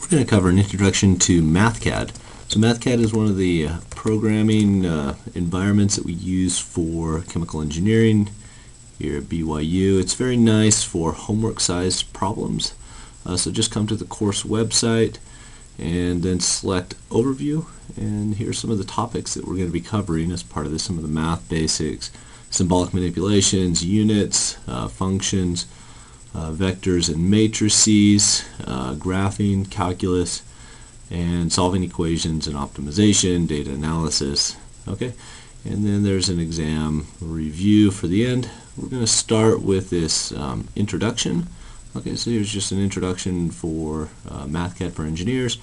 We're going to cover an introduction to MathCAD. So MathCAD is one of the programming environments that we use for chemical engineering here at BYU. It's very nice for homework-sized problems. So just come to the course website and then select Overview, and here's some of the topics that we're going to be covering as part of this. Some of the math basics, symbolic manipulations, units, functions, vectors and matrices, graphing, calculus, and solving equations and optimization, data analysis. Okay, and then there's an exam review for the end. We're going to start with this introduction. Okay, so here's just an introduction for MathCAD for engineers,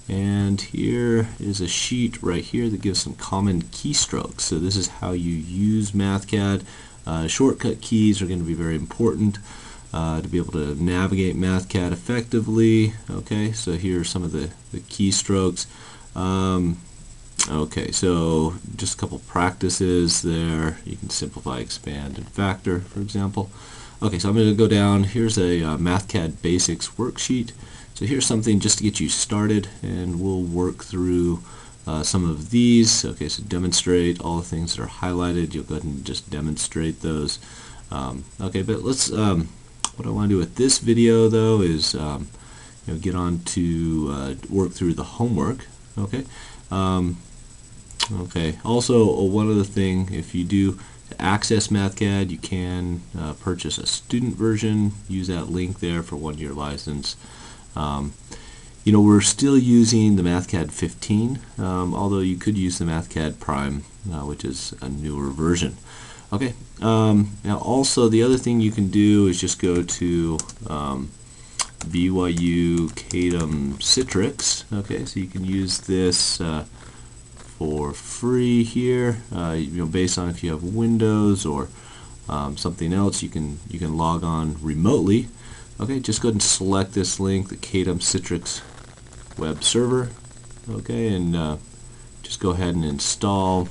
and here is a sheet right here that gives some common keystrokes. So this is how you use MathCAD. Shortcut keys are going to be very important to be able to navigate MathCAD effectively. Okay, so here are some of the keystrokes. Okay, so just a couple practices there. You can simplify, expand, and factor, for example. Okay, so I'm going to go down. Here's a MathCAD Basics worksheet. So here's something just to get you started, and we'll work through some of these. Okay, so demonstrate all the things that are highlighted. You'll go ahead and just demonstrate those. Okay, but let's. What I want to do with this video, though, is get on to work through the homework. Okay. Okay. Also, one other thing, if you do access MathCAD, you can purchase a student version. Use that link there for 1-year license. We're still using the MathCAD 15, although you could use the MathCAD Prime, which is a newer version. Okay. Now, also the other thing you can do is just go to BYU Cadum Citrix. Okay, so you can use this for free here. Based on if you have Windows or something else, you can log on remotely. Okay, just go ahead and select this link, the Cadum Citrix web server. Okay, and just go ahead and install.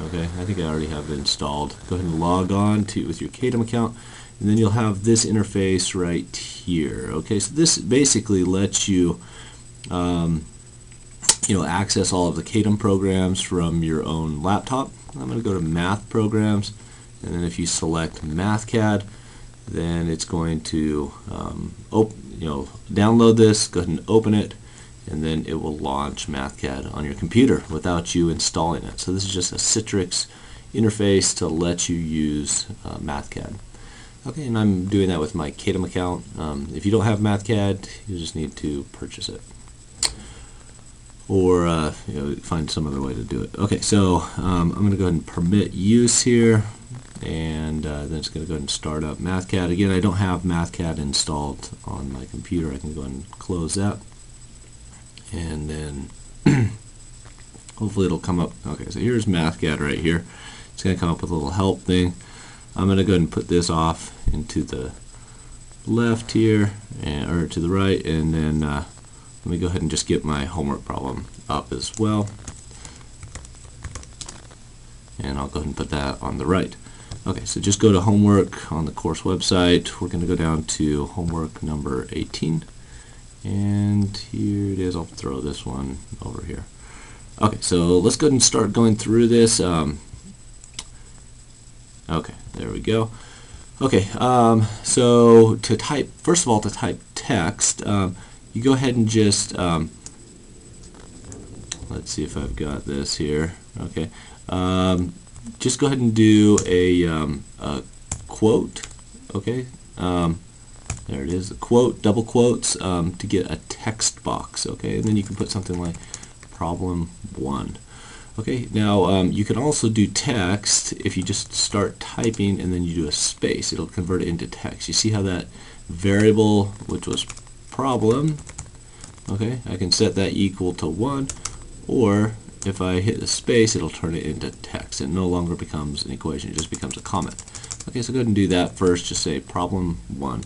Okay, I think I already have it installed. Go ahead and log on with your Cadum account, and then you'll have this interface right here. Okay, so this basically lets you access all of the Cadum programs from your own laptop. I'm going to go to Math Programs, and then if you select MathCAD, then it's going to download this. Go ahead and open it, and then it will launch MathCAD on your computer without you installing it. So this is just a Citrix interface to let you use MathCAD. Okay, and I'm doing that with my Cadum account. If you don't have MathCAD, you just need to purchase it, or find some other way to do it. Okay, so I'm going to go ahead and permit use here, and then it's going to go ahead and start up MathCAD. Again, I don't have MathCAD installed on my computer. I can go ahead and close that, and then hopefully it'll come up. Okay, so here's MathCAD right here. It's going to come up with a little help thing. I'm going to go ahead and put this off into the left here, or to the right, and then let me go ahead and just get my homework problem up as well. And I'll go ahead and put that on the right. Okay, so just go to homework on the course website. We're going to go down to homework number 18. And here it is. I'll throw this one over here. Okay, so let's go ahead and start going through this. Okay, there we go. Okay, so to type, first of all, to type text, you go ahead and just, let's see if I've got this here. Okay, just go ahead and do a quote. Okay, there it is, a quote, double quotes, to get a text box. Okay, and then you can put something like problem 1. Okay, now you can also do text if you just start typing and then you do a space. It'll convert it into text. You see how that variable, which was problem, okay, I can set that equal to 1, or if I hit the space, it'll turn it into text. It no longer becomes an equation, it just becomes a comment. Okay, so go ahead and do that first. Just say problem 1.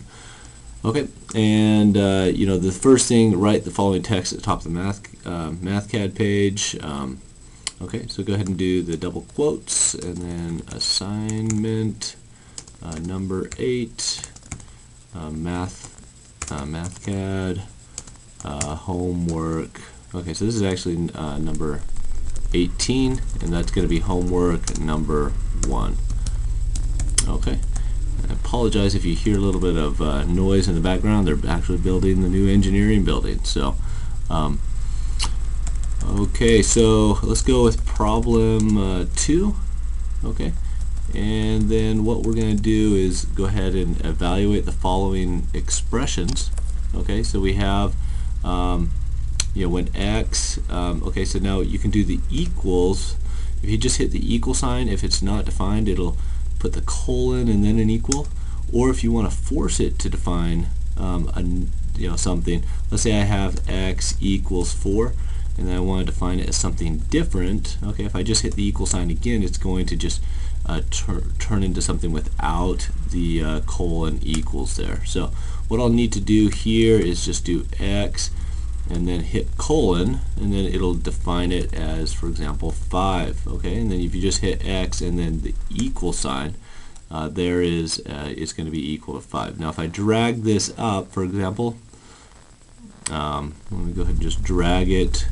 Okay, and the first thing, write the following text at the top of the MathCAD page. Okay, so go ahead and do the double quotes, and then assignment number 8, MathCAD homework. Okay, so this is actually number 18, and that's going to be homework number 1. Okay. I apologize if you hear a little bit of noise in the background. They're actually building the new engineering building. So, okay, so let's go with problem 2. Okay, and then what we're going to do is go ahead and evaluate the following expressions. Okay, so we have when x, okay, so now you can do the equals. If you just hit the equal sign, if it's not defined, it'll put the colon and then an equal. Or if you want to force it to define something, let's say I have x equals 4, and then I want to define it as something different. Okay, if I just hit the equal sign again, it's going to just turn into something without the colon equals there. So what I'll need to do here is just do x and then hit colon, and then it'll define it as, for example, 5. Okay, and then if you just hit x and then the equal sign, there is it's going to be equal to 5. Now if I drag this up, for example, let me go ahead and just drag it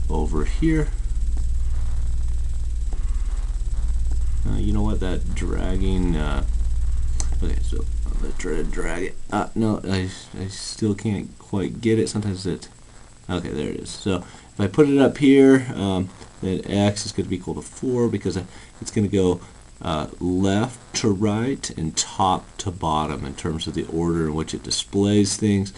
over here. You know what, that dragging, okay, so let's try to drag it. No, I still can't quite get it. Sometimes okay, there it is. So if I put it up here, then x is going to be equal to 4 because it's going to go left to right and top to bottom in terms of the order in which it displays things.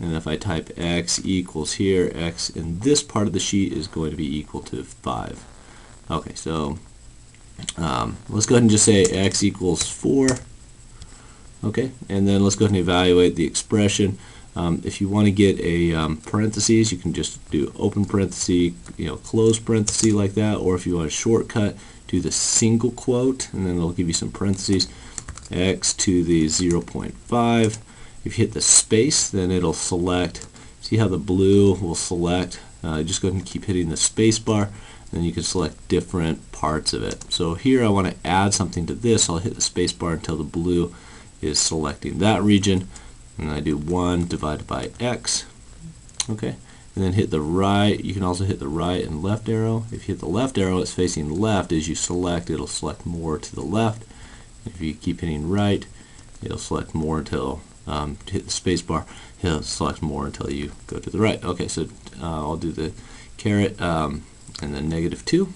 And if I type x equals here, x in this part of the sheet is going to be equal to 5. Okay, so let's go ahead and just say x equals 4. Okay, and then let's go ahead and evaluate the expression. If you want to get a parentheses, you can just do open parenthesis, close parenthesis like that. Or if you want a shortcut, do the single quote, and then it'll give you some parentheses. X to the 0.5. If you hit the space, then it'll select. See how the blue will select? Just go ahead and keep hitting the space bar, and you can select different parts of it. So here I want to add something to this. I'll hit the space bar until the blue is selecting that region, and I do 1 divided by x. Okay, and then hit the right. You can also hit the right and left arrow. If you hit the left arrow, it's facing left. As you select, it'll select more to the left. If you keep hitting right, it'll select more until hit the space bar. It'll select more until you go to the right. Okay, so I'll do the caret and then -2,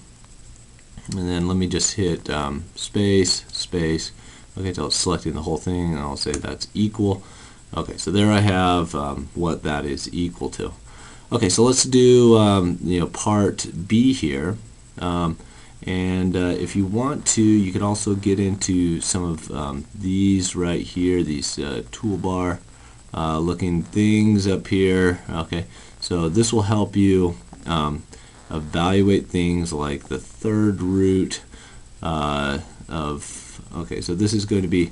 and then let me just hit space, space. Okay, until it's selecting the whole thing, and I'll say that's equal. Okay, so there I have what that is equal to. Okay, so let's do part B here. And if you want to, you can also get into some of these right here, these toolbar looking things up here. Okay, so this will help you evaluate things like the third root of, okay, so this is going to be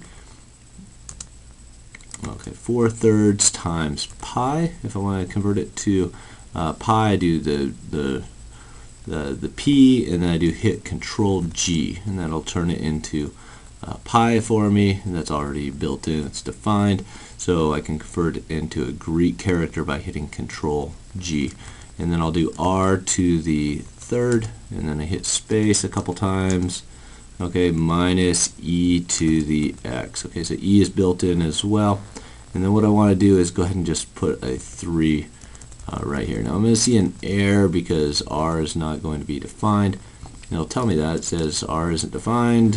4/3 times pi. If I want to convert it to pi, I do the P, and then I do hit Control G, and that'll turn it into pi for me, and that's already built in, it's defined. So I can convert it into a Greek character by hitting Control G, and then I'll do R to the third, and then I hit space a couple times. Okay, minus e to the x. Okay, so e is built in as well. And then what I want to do is go ahead and just put a 3 right here. Now I'm going to see an error because r is not going to be defined. And it'll tell me that. It says r isn't defined.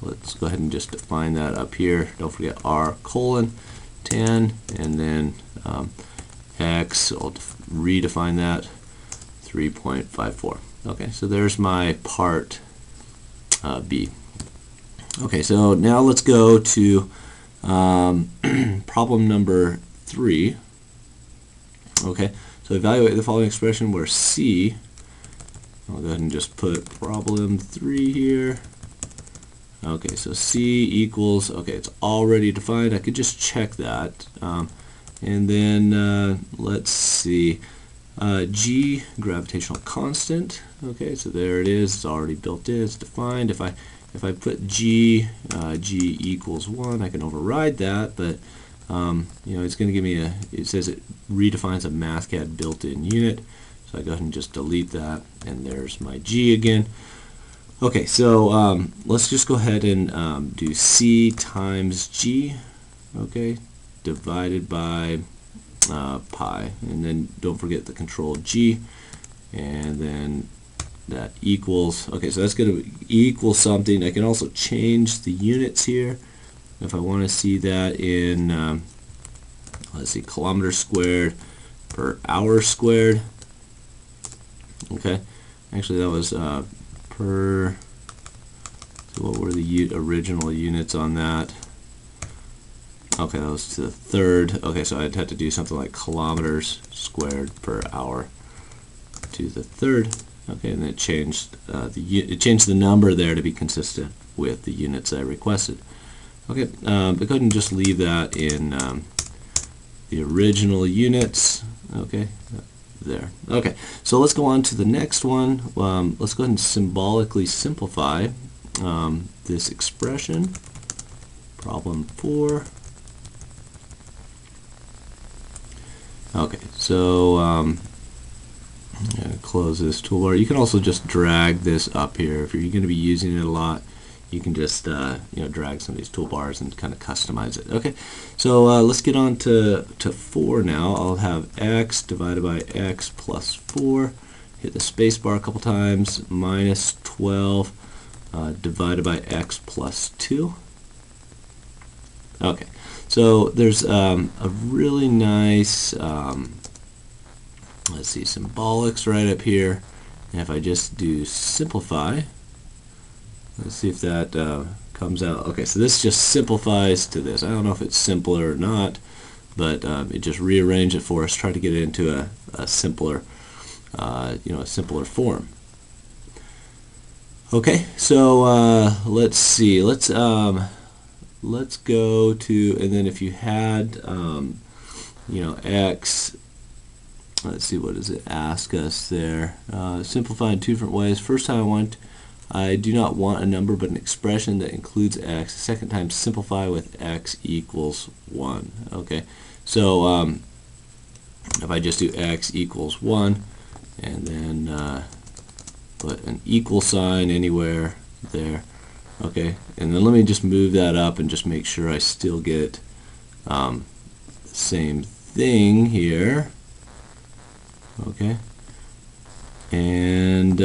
Let's go ahead and just define that up here. Don't forget r colon 10, and then x, I'll redefine that, 3.54. Okay, so there's my part B. Okay, so now let's go to problem number 3. Okay, so evaluate the following expression where C, I'll go ahead and just put problem 3 here. Okay, so C equals, okay, it's already defined. I could just check that. And then let's see, G, gravitational constant. Okay, so there it is. It's already built in. It's defined. If I put G, G equals 1, I can override that. But it's going to give me it says it redefines a MathCAD built-in unit. So I go ahead and just delete that, and there's my G again. Okay, so let's just go ahead and do C times G, okay, divided by pi, and then don't forget the control G, and then that equals, okay, so that's going to equal something. I can also change the units here if I want to see that in, let's see, kilometers squared per hour squared. Okay, actually that was per, so what were the original units on that? Okay, that was to the third. Okay, so I'd have to do something like kilometers squared per hour to the third. Okay, and it changed the number there to be consistent with the units I requested. Okay, but go ahead and just leave that in the original units. Okay, there. Okay, so let's go on to the next one. Let's go ahead and symbolically simplify this expression. Problem 4. Okay, so I'm going to close this toolbar. You can also just drag this up here. If you're going to be using it a lot, you can just drag some of these toolbars and kind of customize it. Okay, so let's get on to 4 now. I'll have x divided by x plus 4. Hit the space bar a couple times. Minus 12 divided by x plus 2. Okay, so there's a really nice let's see, symbolics right up here. And if I just do simplify, let's see if that comes out. Okay, so this just simplifies to this. I don't know if it's simpler or not, but it just rearranged it for us. Try to get it into a simpler, a simpler form. Okay, so let's see. Let's go to, and then if you had, x. Let's see, what does it ask us there? Simplify in 2 different ways. First time I do not want a number but an expression that includes x. Second time, simplify with x equals 1. Okay, so if I just do x equals 1 and then put an equal sign anywhere there. Okay, and then let me just move that up and just make sure I still get the same thing here. Okay, and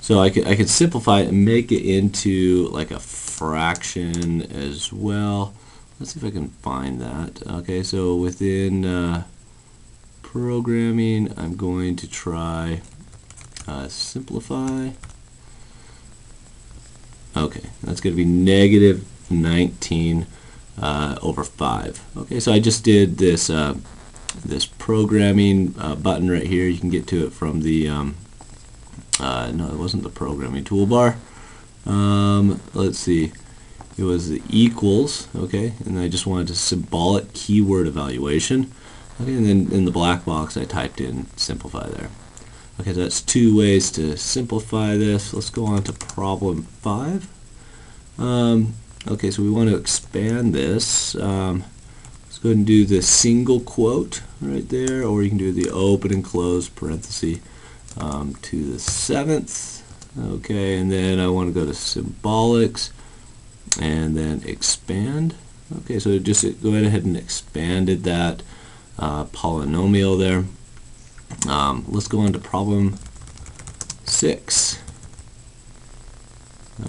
so I could simplify it and make it into like a fraction as well. Let's see if I can find that. Okay, so within programming, I'm going to try simplify. Okay, that's going to be negative 19 over 5. Okay, so I just did this this programming button right here. You can get to it from the no, it wasn't the programming toolbar. Let's see, it was the equals. Okay, and I just wanted a symbolic keyword evaluation. Okay, and then in the black box I typed in simplify there. Okay, so that's 2 ways to simplify this. Let's go on to problem 5. Okay, so we want to expand this. Let's go ahead and do the single quote right there, or you can do the open and close parenthesis to the 7th. Okay, and then I want to go to symbolics and then expand. Okay, so just go ahead and expanded that polynomial there. Let's go on to problem 6.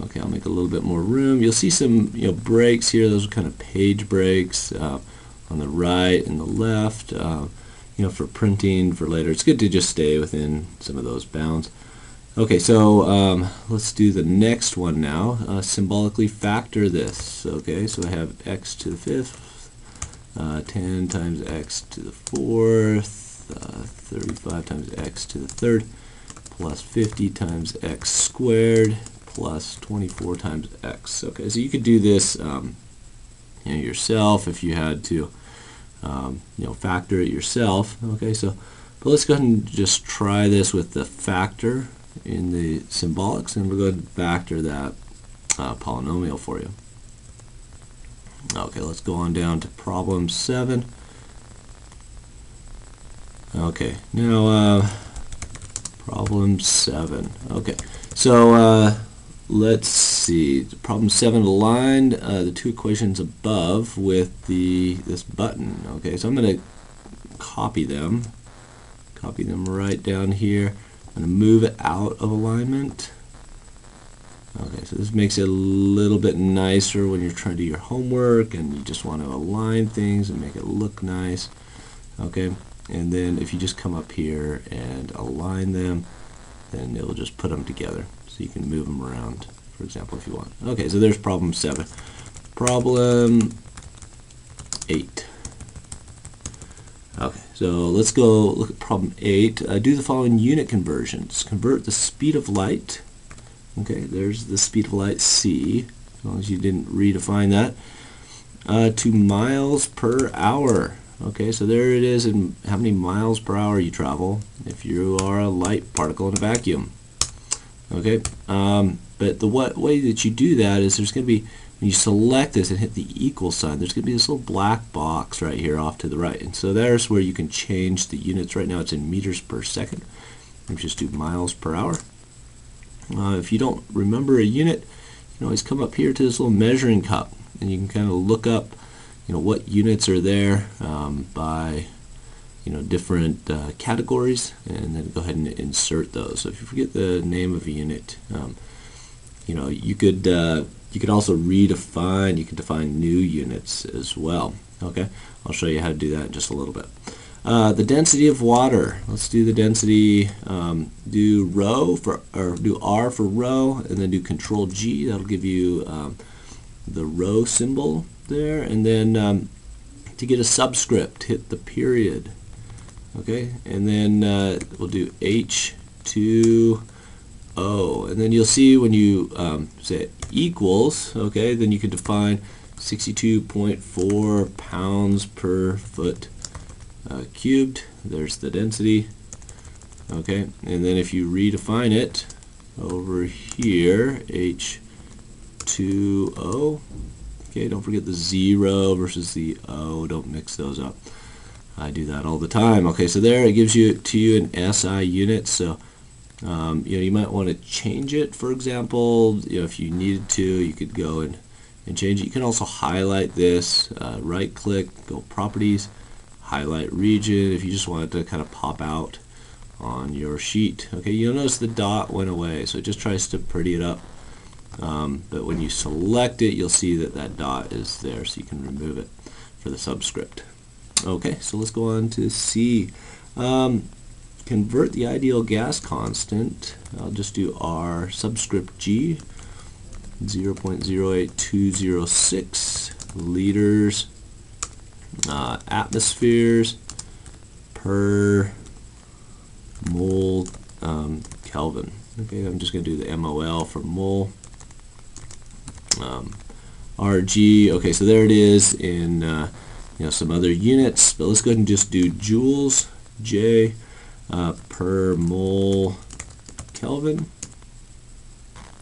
Okay, I'll make a little bit more room. You'll see some breaks here. Those are kind of page breaks on the right and the left. For printing for later. It's good to just stay within some of those bounds. Okay, so let's do the next one now. Symbolically factor this. Okay, so I have x to the 5th, 10 times x to the 4th, 35 times x to the 3rd, plus 50 times x squared, plus 24 times x. Okay, so you could do this yourself if you had to factor it yourself. Okay, so but let's go ahead and just try this with the factor in the symbolics, and we'll go ahead and factor that polynomial for you. Okay, let's go on down to problem 7. Okay, now problem 7. Okay, so let's see. Problem 7 aligned the two equations above with this button. Okay, so I'm going to copy them right down here. I'm going to move it out of alignment. Okay, so this makes it a little bit nicer when you're trying to do your homework and you just want to align things and make it look nice. Okay, and then if you just come up here and align them, then it'll just put them together. So you can move them around, for example, if you want. Okay, so there's problem 7. Problem 8. Okay, so let's go look at problem 8. Do the following unit conversions. Convert the speed of light. Okay, there's the speed of light, c, as long as you didn't redefine that, to miles per hour. Okay, so there it is in how many miles per hour you travel if you are a light particle in a vacuum. Okay, but the way that you do that is there's going to be, when you select this and hit the equal sign, there's going to be this little black box right here off to the right. And so there's where you can change the units. Right now it's in meters per second. Let's just do miles per hour. If you don't remember a unit, you can always come up here to this little measuring cup and you can kind of look up what units are there by different categories, and then go ahead and insert those. So if you forget the name of a unit, you could also redefine, you can define new units as well. Okay, I'll show you how to do that in just a little bit. The density of water. Let's do the density. Do rho for, or do R for rho, and then do Control G. That'll give you the rho symbol there, and then to get a subscript, hit the period. Okay, and then we'll do H2O, and then you'll see when you say equals. Okay, then you can define 62.4 pounds per foot cubed. There's the density. Okay, and then if you redefine it over here, H2O. Okay, don't forget the 0 versus the O. Don't mix those up. I do that all the time. Okay, so there it gives you an SI unit. So you might want to change it. For example, if you needed to, you could go and change it. You can also highlight this. Right-click, go Properties, highlight region. If you just want it to kind of pop out on your sheet. Okay, you'll notice the dot went away, so it just tries to pretty it up. But when you select it, you'll see that dot is there, so you can remove it for the subscript. Okay, so let's go on to C. Convert the ideal gas constant. I'll just do R subscript G, 0.08206 liters atmospheres per mole Kelvin. Okay, I'm just going to do the MOL for mole. RG. Okay, so there it is in some other units, but let's go ahead and just do joules, J, per mole Kelvin.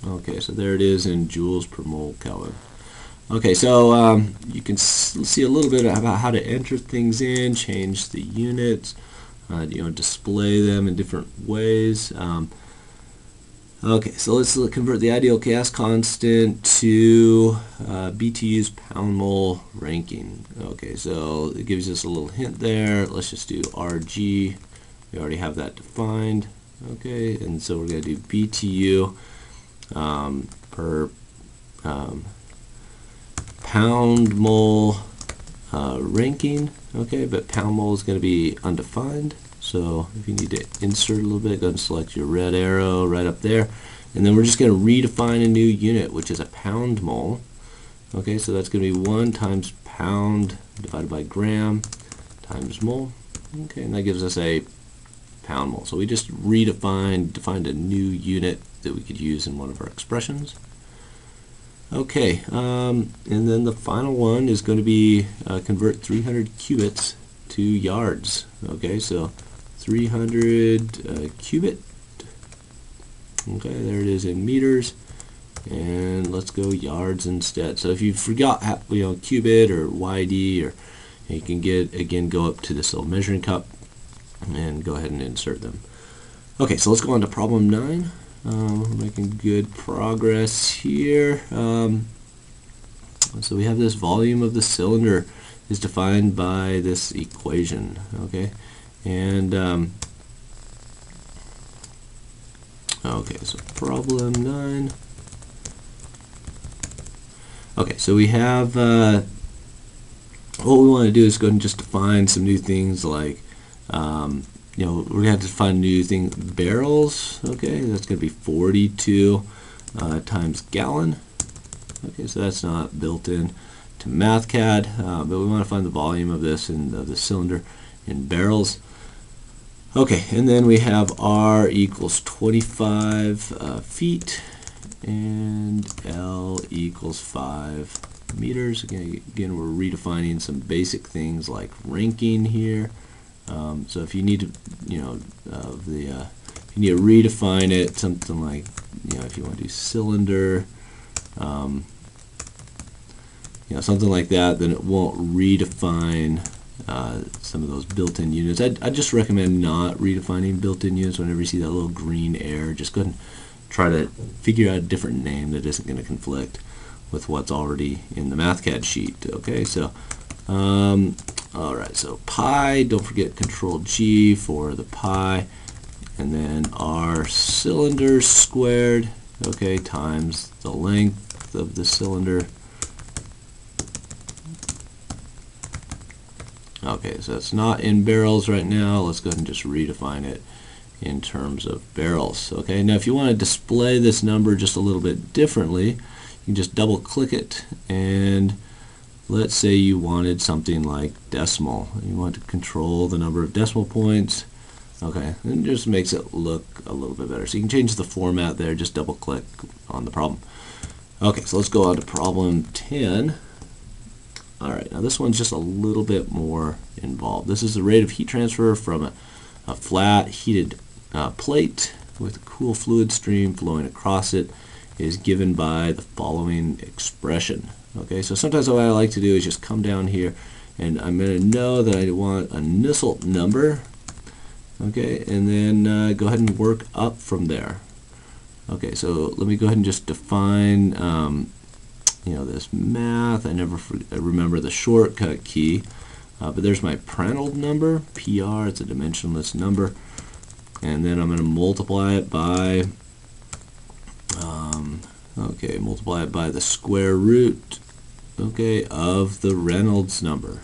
Okay, so there it is in joules per mole Kelvin. Okay, so you can see a little bit about how to enter things in, change the units, display them in different ways. Okay, so let's convert the ideal gas constant to BTUs pound mole ranking. Okay, so it gives us a little hint there. Let's just do RG. We already have that defined. Okay, and so we're going to do BTU per pound mole ranking. Okay, but pound mole is going to be undefined. So if you need to insert a little bit, go ahead and select your red arrow right up there. And then we're just going to redefine a new unit, which is a pound mole. Okay, so that's going to be 1 times pound divided by gram times mole. Okay, and that gives us a pound mole. So we just defined a new unit that we could use in one of our expressions. Okay, and then the final one is going to be convert 300 cubits to yards. Okay, so 300 cubit. Okay, there it is in meters. and let's go yards instead. So if you forgot how, cubit or YD, or you can go up to this little measuring cup and go ahead and insert them. Okay, so let's go on to problem 9. We're making good progress here. So we have this volume of the cylinder is defined by this equation, okay? And okay, so problem 9. Okay, so we have what we want to do is go ahead and just define some new things, like we're going to have to define new thing, barrels. Okay, that's going to be 42 times gallon. Okay, so that's not built in to MathCAD, but we want to find the volume of this and of the cylinder in barrels. Okay, and then we have R equals 25 feet, and L equals 5 meters. Again, we're redefining some basic things like ranking here. So if you need to, if you need to redefine it, something like, if you want to do cylinder, something like that, then it won't redefine some of those built-in units. I just recommend not redefining built-in units. Whenever you see that little green error, just go ahead and try to figure out a different name that isn't going to conflict with what's already in the MathCAD sheet. Okay, so alright, so pi, don't forget Control G for the pi, and then our cylinder squared, okay, times the length of the cylinder. Okay, so it's not in barrels right now. Let's go ahead and just redefine it in terms of barrels. Okay, now if you want to display this number just a little bit differently, you can just double click it, and let's say you wanted something like decimal. You want to control the number of decimal points. Okay, and it just makes it look a little bit better. So you can change the format there, just double click on the problem. Okay, so let's go on to problem 10. Alright, now this one's just a little bit more involved. This is the rate of heat transfer from a flat heated plate with a cool fluid stream flowing across it is given by the following expression. Okay, so sometimes what I like to do is just come down here, and I'm going to know that I want a Nusselt number. Okay, and then go ahead and work up from there. Okay, so let me go ahead and just define this math. I never remember the shortcut key, but there's my Prandtl number, PR. It's a dimensionless number, and then I'm going to multiply it by multiply it by the square root, okay, of the Reynolds number.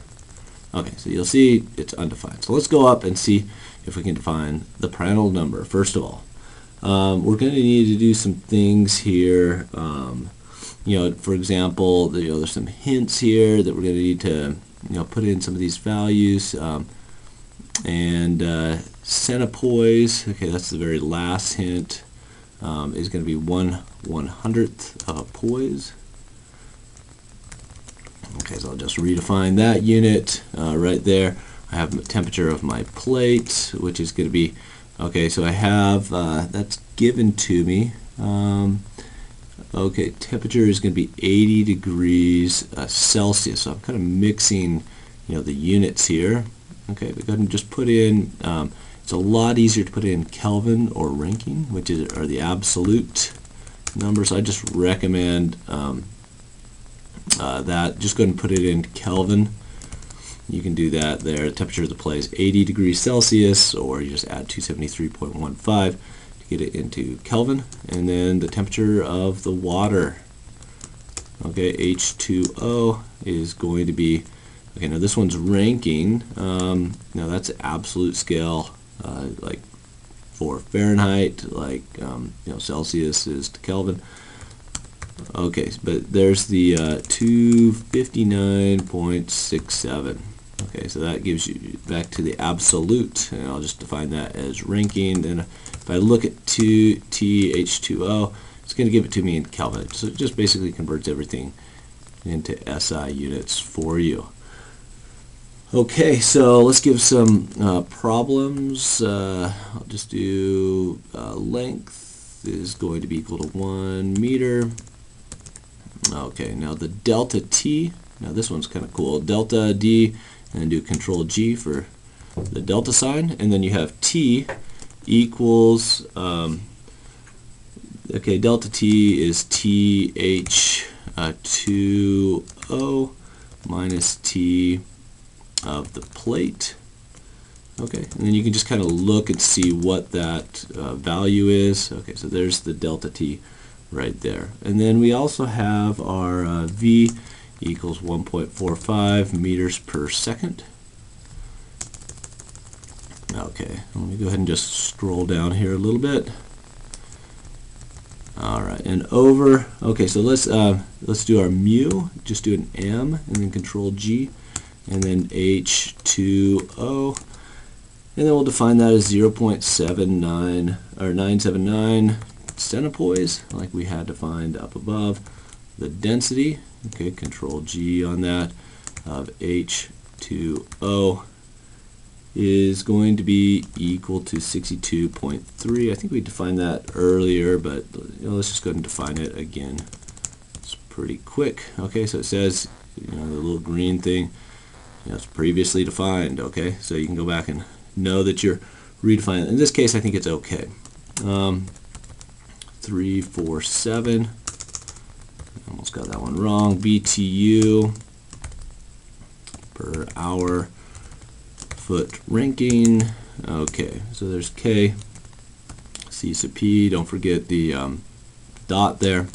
Okay, so you'll see it's undefined. So let's go up and see if we can define the Prandtl number. First of all, we're going to need to do some things here. For example, there's some hints here that we're going to need to put in some of these values, and centipoise, okay, that's the very last hint, is going to be 1/100th of a poise. Okay, so I'll just redefine that unit right there. I have the temperature of my plate, which is going to be, okay, so I have, that's given to me. Okay, temperature is going to be 80 degrees Celsius. So I'm kind of mixing, the units here. Okay, but go ahead and just put in, it's a lot easier to put in Kelvin or Rankine, which are the absolute numbers. I just recommend that. Just go ahead and put it in Kelvin. You can do that there. The temperature of the plate is 80 degrees Celsius, or you just add 273.15 to get it into Kelvin. And then the temperature of the water, okay, H2O, is going to be, okay, now this one's Rankine. Now that's absolute scale, like for Fahrenheit, like Celsius is to Kelvin. Okay, but there's the 259.67. Okay, so that gives you back to the absolute, and I'll just define that as Rankine. And if I look at 2H2O, it's going to give it to me in Kelvin. So it just basically converts everything into SI units for you. Okay, so let's give some problems. I'll just do length is going to be equal to 1 meter. Okay, now the delta t, now this one's kind of cool. Delta d, and then do Control G for the delta sign, and then you have t equals, okay, delta t is th2o minus t of the plate. Okay, and then you can just kind of look and see what that value is. Okay, so there's the delta t right there. And then we also have our v equals 1.45 meters per second. Okay, let me go ahead and just scroll down here a little bit. All right, and over. Okay, so let's do our mu. Just do an m and then Control G, and then h2o, and then we'll define that as 0.79 or 979 centipoise, like we had defined up above. The density, okay, Control G on that, of h2o is going to be equal to 62.3. I think we defined that earlier, but let's just go ahead and define it again. It's pretty quick. Okay, so it says, the little green thing, it's previously defined. Okay, so you can go back and know that you're redefining. In this case, I think it's okay. 347. Almost got that one wrong. BTU per hour foot ranking. Okay, so there's K, C sub P, don't forget the dot there.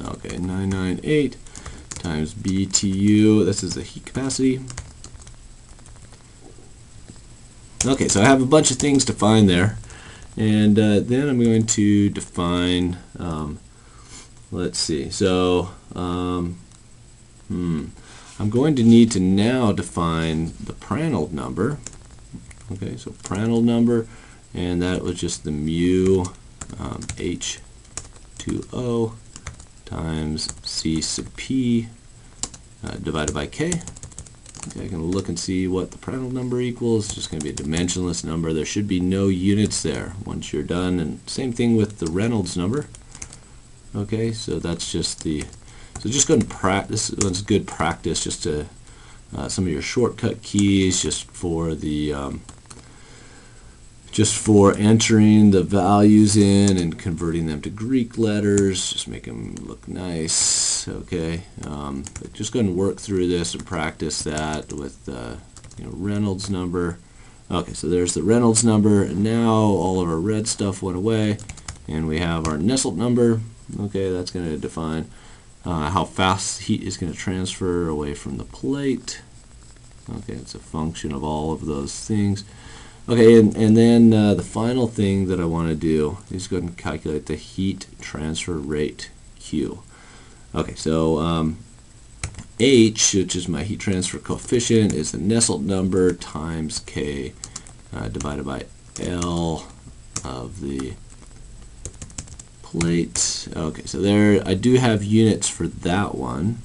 Okay, 998 times BTU, this is the heat capacity. Okay, so I have a bunch of things to find there, and then I'm going to define, let's see, so I'm going to need to now define the Prandtl number. Okay, so Prandtl number, and that was just the mu h2o times c sub p divided by k. Okay, I can look and see what the Prandtl number equals. It's just going to be a dimensionless number. There should be no units there once you're done, and same thing with the Reynolds number. Okay, so that's just the, so just go and practice. This one's good practice, just to some of your shortcut keys, just for the just for entering the values in and converting them to Greek letters. Just make them look nice. Okay, but just go and work through this and practice that with Reynolds number. Okay, so there's the Reynolds number, and now all of our red stuff went away, and we have our Nusselt number. Okay, that's going to define how fast heat is going to transfer away from the plate. Okay, it's a function of all of those things. Okay, and then the final thing that I want to do is go ahead and calculate the heat transfer rate, Q. Okay, so H, which is my heat transfer coefficient, is the Nusselt number times K divided by L of the plate. Okay, so there I do have units for that one.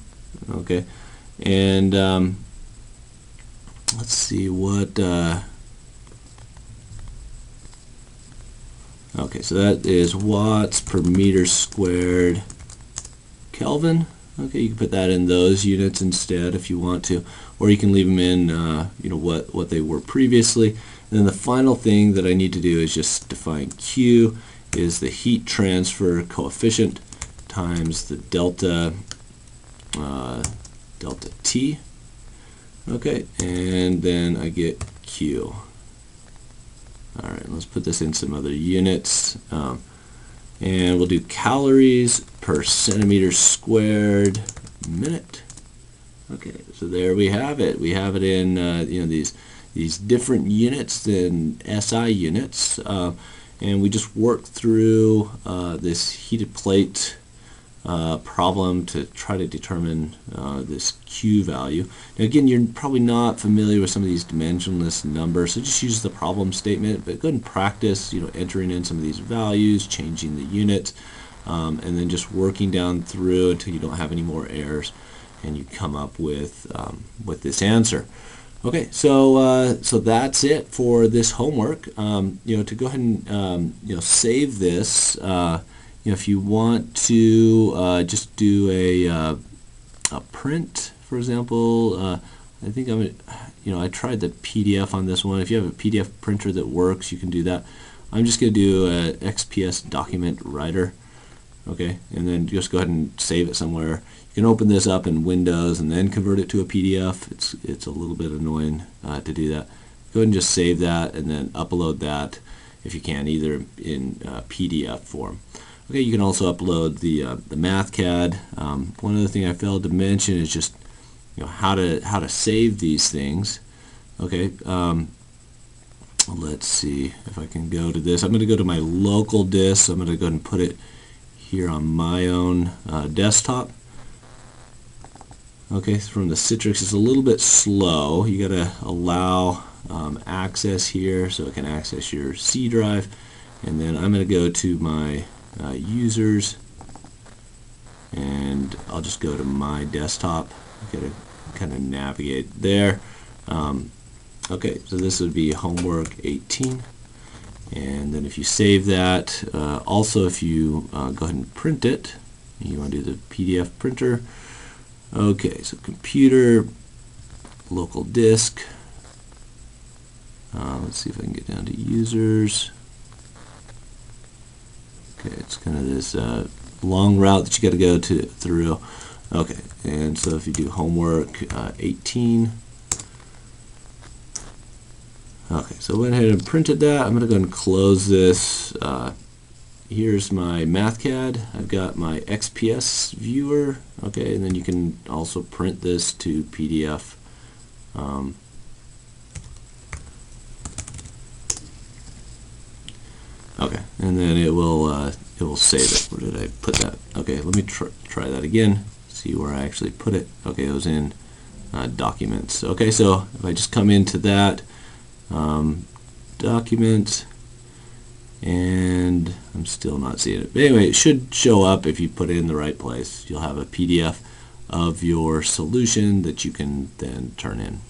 Okay, and let's see what okay, so that is watts per meter squared Kelvin. Okay, you can put that in those units instead if you want to, or you can leave them in what they were previously. And then the final thing that I need to do is just define Q is the heat transfer coefficient times the delta delta T. Okay, and then I get Q. All right, let's put this in some other units, and we'll do calories per centimeter squared minute. Okay, so there we have it. We have it in these different units than SI units, and we just worked through this heated plate problem to try to determine this Q value. Now again, you're probably not familiar with some of these dimensionless numbers, so just use the problem statement, but go ahead and practice entering in some of these values, changing the units, and then just working down through until you don't have any more errors and you come up with this answer. Okay, so that's it for this homework. To go ahead and save this if you want to just do a print, for example, I think I tried the PDF on this one. If you have a PDF printer that works, you can do that. I'm just going to do a XPS document writer, okay, and then just go ahead and save it somewhere. You can open this up in Windows and then convert it to a PDF. It's a little bit annoying to do that. Go ahead and just save that and then upload that if you can, either in PDF form. Okay, you can also upload the MathCAD. One other thing I failed to mention is just how to save these things. Okay, let's see if I can go to this. I'm going to go to my local disk. So I'm going to go ahead and put it here on my own desktop. Okay, from the Citrix, it's a little bit slow. You got to allow access here so it can access your C drive. And then I'm going to go to my users, and I'll just go to my desktop. Got to kind of navigate there. Okay, so this would be homework 18, and then if you save that, also if you go ahead and print it, you want to do the PDF printer. Okay, so computer, local disk. Let's see if I can get down to users. Okay, it's kind of this long route that you got to go through. Okay, and so if you do homework 18. Okay, so I went ahead and printed that. I'm going to go ahead and close this. Here's my MathCAD. I've got my XPS viewer. Okay, and then you can also print this to PDF. Okay, and then it will save it. Where did I put that? Okay, let me try that again. See where I actually put it. Okay, it was in documents. Okay, so if I just come into that document, and I'm still not seeing it. But anyway, it should show up if you put it in the right place. You'll have a PDF of your solution that you can then turn in.